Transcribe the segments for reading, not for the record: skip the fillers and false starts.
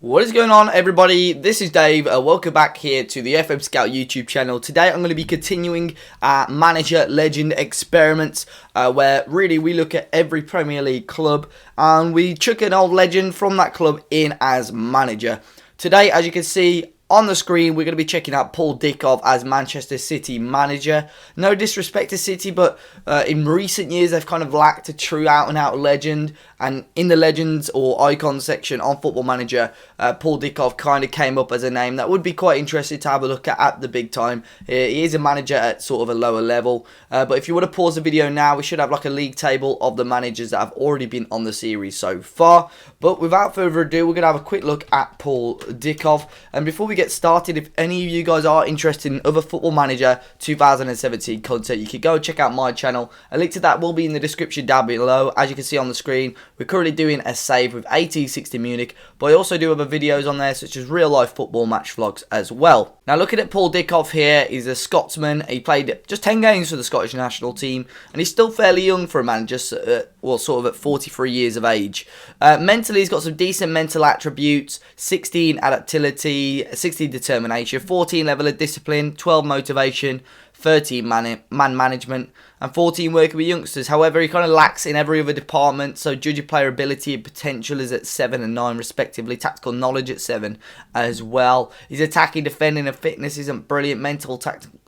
What is going on, everybody? This is Dave. Welcome back here to the FM Scout YouTube channel. Today I'm going to be continuing manager legend experiments where really we look at every Premier League club and we chuck an old legend from that club in as manager. Today, as you can see on the screen, we're going to be checking out Paul Dickov as Manchester City manager. No disrespect to City, but in recent years they've kind of lacked a true out-and-out legend. And in the legends or icons section on Football Manager, Paul Dickov kind of came up as a name that would be quite interesting to have a look at the big time. He is a manager at sort of a lower level. But if you want to pause the video now, we should have like a league table of the managers that have already been on the series so far. But without further ado, we're going to have a quick look at Paul Dickov. And before we get started, if any of you guys are interested in other Football Manager 2017 content, you can go and check out my channel. A link to that will be in the description down below. As you can see on the screen, we're currently doing a save with 1860 Munich, but I also do other videos on there such as real life football match vlogs as well. Now looking at Paul Dickov here, he's a Scotsman. He played just 10 games for the Scottish national team and he's still fairly young for a man, just well, sort of at 43 years of age. Mentally he's got some decent mental attributes: 16 adaptability, 16 determination, 14 level of discipline, 12 motivation, 13 man management, and 14 working with youngsters. However, he kind of lacks in every other department, so judging player ability and potential is at 7 and 9 respectively. Tactical knowledge at 7 as well. His attacking, defending and fitness isn't brilliant. Mental,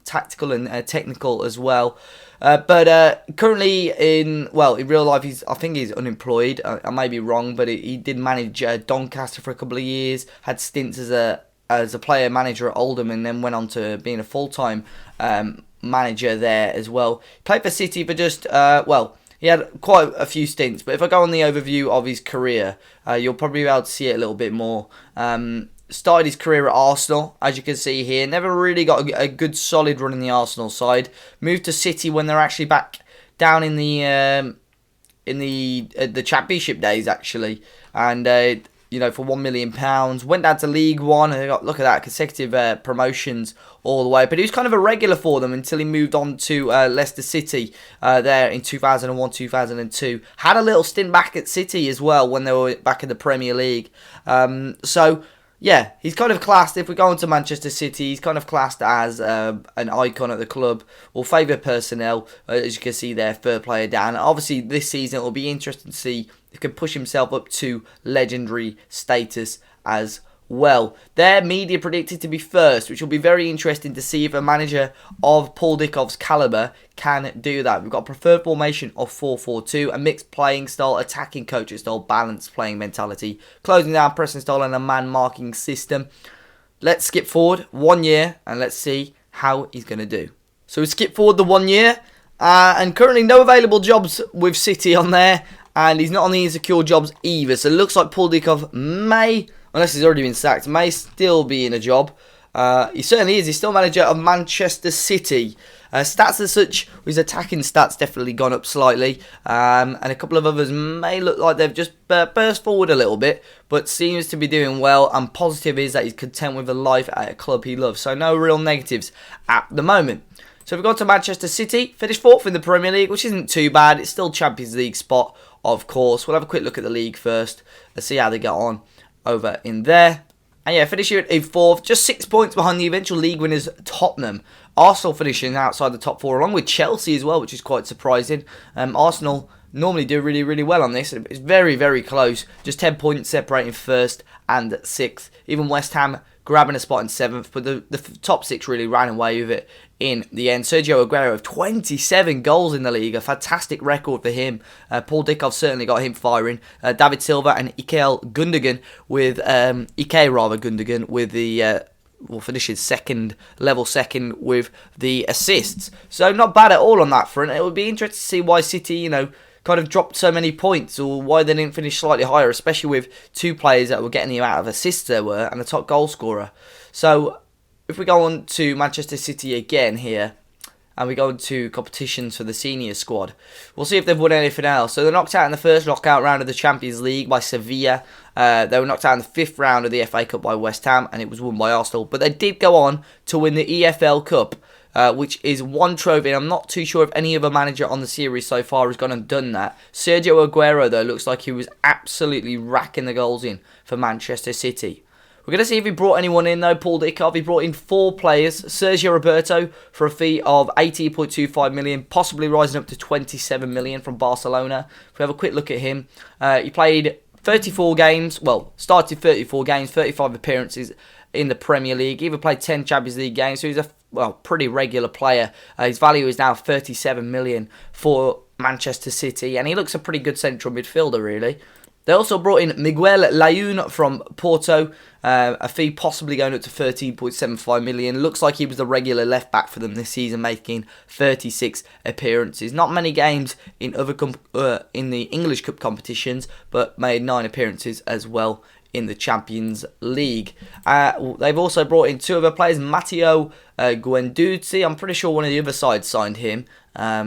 tactical and technical as well. But currently in real life, I think he's unemployed. I may be wrong, but he did manage Doncaster for a couple of years, had stints as a player manager at Oldham, and then went on to being a full-time manager there as well. Played for City for just, he had quite a few stints, but if I go on the overview of his career, you'll probably be able to see it a little bit more. Started his career at Arsenal, as you can see here. Never really got a good solid run in the Arsenal side. Moved to City when they're actually back down in the Championship days, actually, and for £1 million. Went down to League One and got, look at that, consecutive promotions all the way. But he was kind of a regular for them until he moved on to Leicester City there in 2001-2002. Had a little stint back at City as well when they were back in the Premier League. Yeah, he's kind of classed, if we go on to Manchester City, he's kind of classed as an icon at the club, or favourite personnel, as you can see there, third player down. Obviously, this season it will be interesting to see if he can push himself up to legendary status as well. Their media predicted to be first, which will be very interesting to see if a manager of Paul Dickov's calibre can do that. We've got a preferred formation of 4-4-2, a mixed playing style, attacking coaching style, balanced playing mentality, closing down pressing style and a man marking system. Let's skip forward 1 year and let's see how he's going to do. So we skip forward the 1 year and currently no available jobs with City on there, and he's not on the insecure jobs either. So it looks like Paul Dickov may, unless he's already been sacked, may still be in a job. He certainly is. He's still manager of Manchester City. Stats as such, his attacking stats definitely gone up slightly. And a couple of others may look like they've just burst forward a little bit, but seems to be doing well. And positive is that he's content with a life at a club he loves. So no real negatives at the moment. So we've got to Manchester City. Finished 4th in the Premier League, which isn't too bad. It's still Champions League spot, of course. We'll have a quick look at the league first. Let's see how they get on over in there. And yeah, finish here at 4th, just 6 points behind the eventual league winners Tottenham. Arsenal finishing outside the top 4, along with Chelsea as well, which is quite surprising. Arsenal normally do really, really well on this. It's very, very close. Just 10 points separating 1st and 6th. Even West Ham grabbing a spot in 7th, but the top 6 really ran away with it in the end. Sergio Aguero with 27 goals in the league, a fantastic record for him. Paul Dickov certainly got him firing. David Silva and Ike Gundogan with the finishing second with the assists. So not bad at all on that front. It would be interesting to see why City, kind of dropped so many points, or why they didn't finish slightly higher, especially with 2 players that were getting the amount of assists there were, and the top goal scorer. So if we go on to Manchester City again here, and we go into competitions for the senior squad, we'll see if they've won anything else. So they're knocked out in the first knockout round of the Champions League by Sevilla. They were knocked out in the 5th round of the FA Cup by West Ham, and it was won by Arsenal. But they did go on to win the EFL Cup which is one trophy. I'm not too sure if any other manager on the series so far has gone and done that. Sergio Aguero, though, looks like he was absolutely racking the goals in for Manchester City. We're going to see if he brought anyone in, though. Paul Dickov, he brought in 4 players. Sergio Roberto for a fee of 18.25 million, possibly rising up to 27 million from Barcelona. If we have a quick look at him, he played 34 games, started 34 games, 35 appearances in the Premier League. He even played 10 Champions League games, so he's a pretty regular player. His value is now 37 million for Manchester City, and he looks a pretty good central midfielder, really. They also brought in Miguel Layún from Porto, a fee possibly going up to 13.75 million. Looks like he was the regular left back for them this season, making 36 appearances. Not many games in in the English Cup competitions, but made 9 appearances as well in the Champions League. They've also brought in 2 other players, Matteo Guendouzi. I'm pretty sure one of the other sides signed him.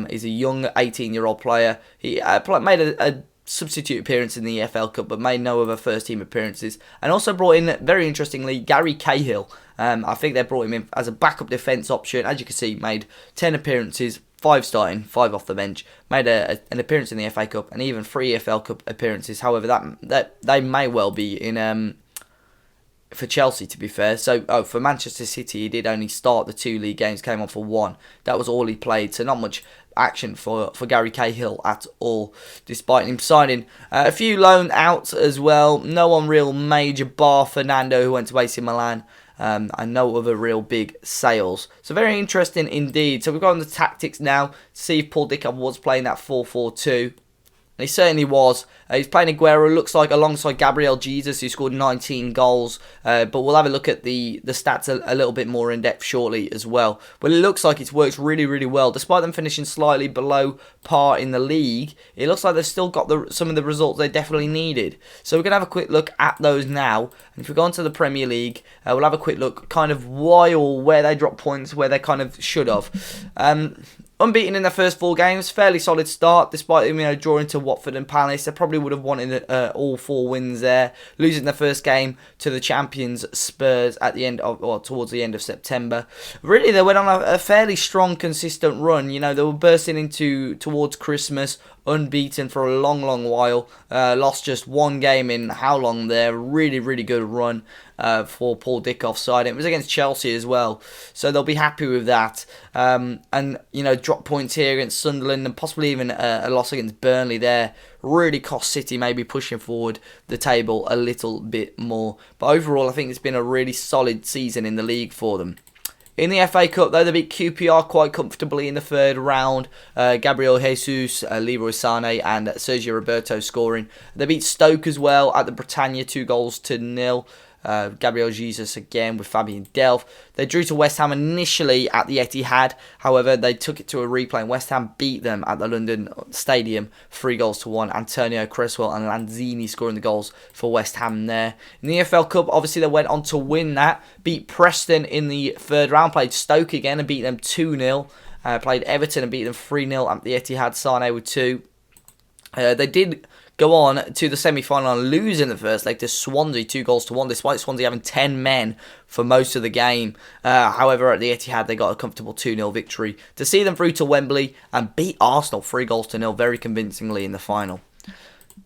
He's a young 18-year-old player. He made a substitute appearance in the EFL Cup, but made no other first team appearances. And also brought in, very interestingly, Gary Cahill. I think they brought him in as a backup defence option. As you can see, made 10 appearances, 5 starting, 5 off the bench. Made an appearance in the FA Cup and even 3 EFL Cup appearances. However, that they may well be in for Chelsea, to be fair. So for Manchester City, he did only start the 2 league games, came on for 1. That was all he played, so not much action for Gary Cahill at all, despite him signing a few loan outs as well. No one real major, bar Fernando, who went to AC Milan, and no other real big sales. So very interesting indeed. So we've got on the tactics now to see if Paul Dickov was playing that 4-4-2. And he certainly was. He's playing Aguero, looks like, alongside Gabriel Jesus, who scored 19 goals. But we'll have a look at the stats a little bit more in depth shortly as well. But it looks like it's worked really, really well. Despite them finishing slightly below par in the league, it looks like they've still got some of the results they definitely needed. So we're going to have a quick look at those now. And if we go on to the Premier League, we'll have a quick look kind of why or where they dropped points, where they kind of should have. Unbeaten in their first 4 games, fairly solid start, despite them drawing to Watford and Palace. They probably would have wanted all 4 wins there. Losing their first game to the champions Spurs at the end of, or towards the end of September. Really, they went on a fairly strong, consistent run. They were bursting towards Christmas, unbeaten for a long, long while. Lost just 1 game in how long there? Really, really good run for Paul Dickov's side. It was against Chelsea as well, so they'll be happy with that. And drop points here against Sunderland and possibly even a loss against Burnley there really cost City maybe pushing forward the table a little bit more. But overall, I think it's been a really solid season in the league for them. In the FA Cup, though, they beat QPR quite comfortably in the 3rd round. Gabriel Jesus, Leroy Sané and Sergio Roberto scoring. They beat Stoke as well at the Britannia, 2-0. Gabriel Jesus again with Fabian Delph. They drew to West Ham initially at the Etihad. However, they took it to a replay and West Ham beat them at the London Stadium 3-1. Antonio Cresswell and Lanzini scoring the goals for West Ham there. In the EFL Cup, obviously they went on to win that. Beat Preston in the 3rd round. Played Stoke again and beat them 2-0. Played Everton and beat them 3-0 at the Etihad. Sane with 2. They did go on to the semi-final and lose in the first leg to Swansea 2-1, despite Swansea having 10 men for most of the game. However, at the Etihad, they got a comfortable 2-0 victory to see them through to Wembley and beat Arsenal 3-0 very convincingly in the final.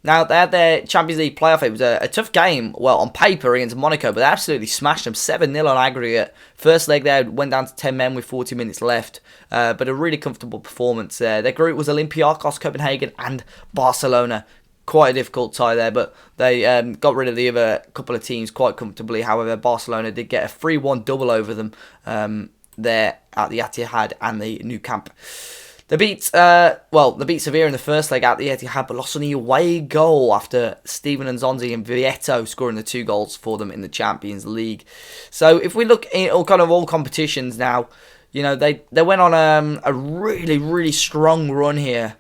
Now, they had their Champions League playoff. It was a tough game, well, on paper against Monaco, but they absolutely smashed them 7-0 on aggregate. First leg there went down to 10 men with 40 minutes left, but a really comfortable performance there. Their group was Olympiacos, Copenhagen and Barcelona. Quite a difficult tie there, but they got rid of the other couple of teams quite comfortably. However, Barcelona did get a 3-1 double over them there at the Etihad and the Nou Camp. They beat Sevilla in the first leg at the Etihad, but lost on the away goal after Steven Nzonzi and Vieto scoring the 2 goals for them in the Champions League. So if we look in all competitions now, they went on a really, really strong run here.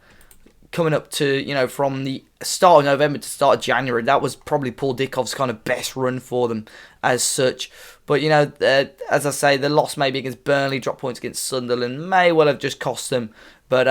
Coming up to, from the start of November to start of January, that was probably Paul Dickov's kind of best run for them as such. But, as I say, the loss maybe against Burnley, drop points against Sunderland, may well have just cost them. But,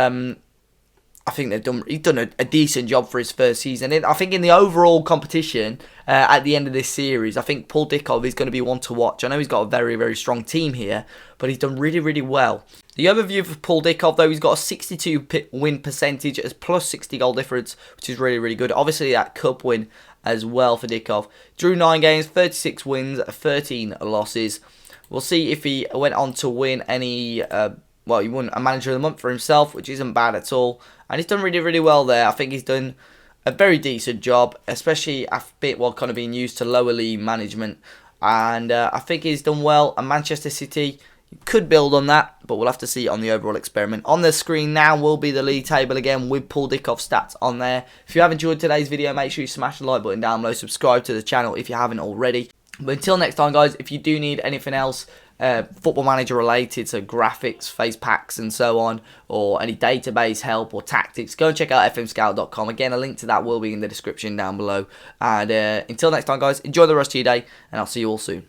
I think he's done a decent job for his first season. I think in the overall competition at the end of this series, I think Paul Dickov is going to be one to watch. I know he's got a very, very strong team here, but he's done really, really well. The overview for Paul Dickov, though, he's got a 62 win percentage as plus 60 goal difference, which is really, really good. Obviously, that cup win as well for Dickov. Drew 9 games, 36 wins, 13 losses. We'll see if he went on to win any... well, he won a Manager of the Month for himself, which isn't bad at all. And he's done really, really well there. I think he's done a very decent job, especially a bit while kind of being used to lower league management. And I think he's done well. And Manchester City could build on that, but we'll have to see on the overall experiment. On the screen now will be the league table again with Paul Dickov's stats on there. If you have enjoyed today's video, make sure you smash the like button down below. Subscribe to the channel if you haven't already. But until next time, guys, if you do need anything else Football Manager related, so graphics, face packs and so on, or any database help or tactics, go and check out fmscout.com. Again, a link to that will be in the description down below. And until next time, guys, enjoy the rest of your day, and I'll see you all soon.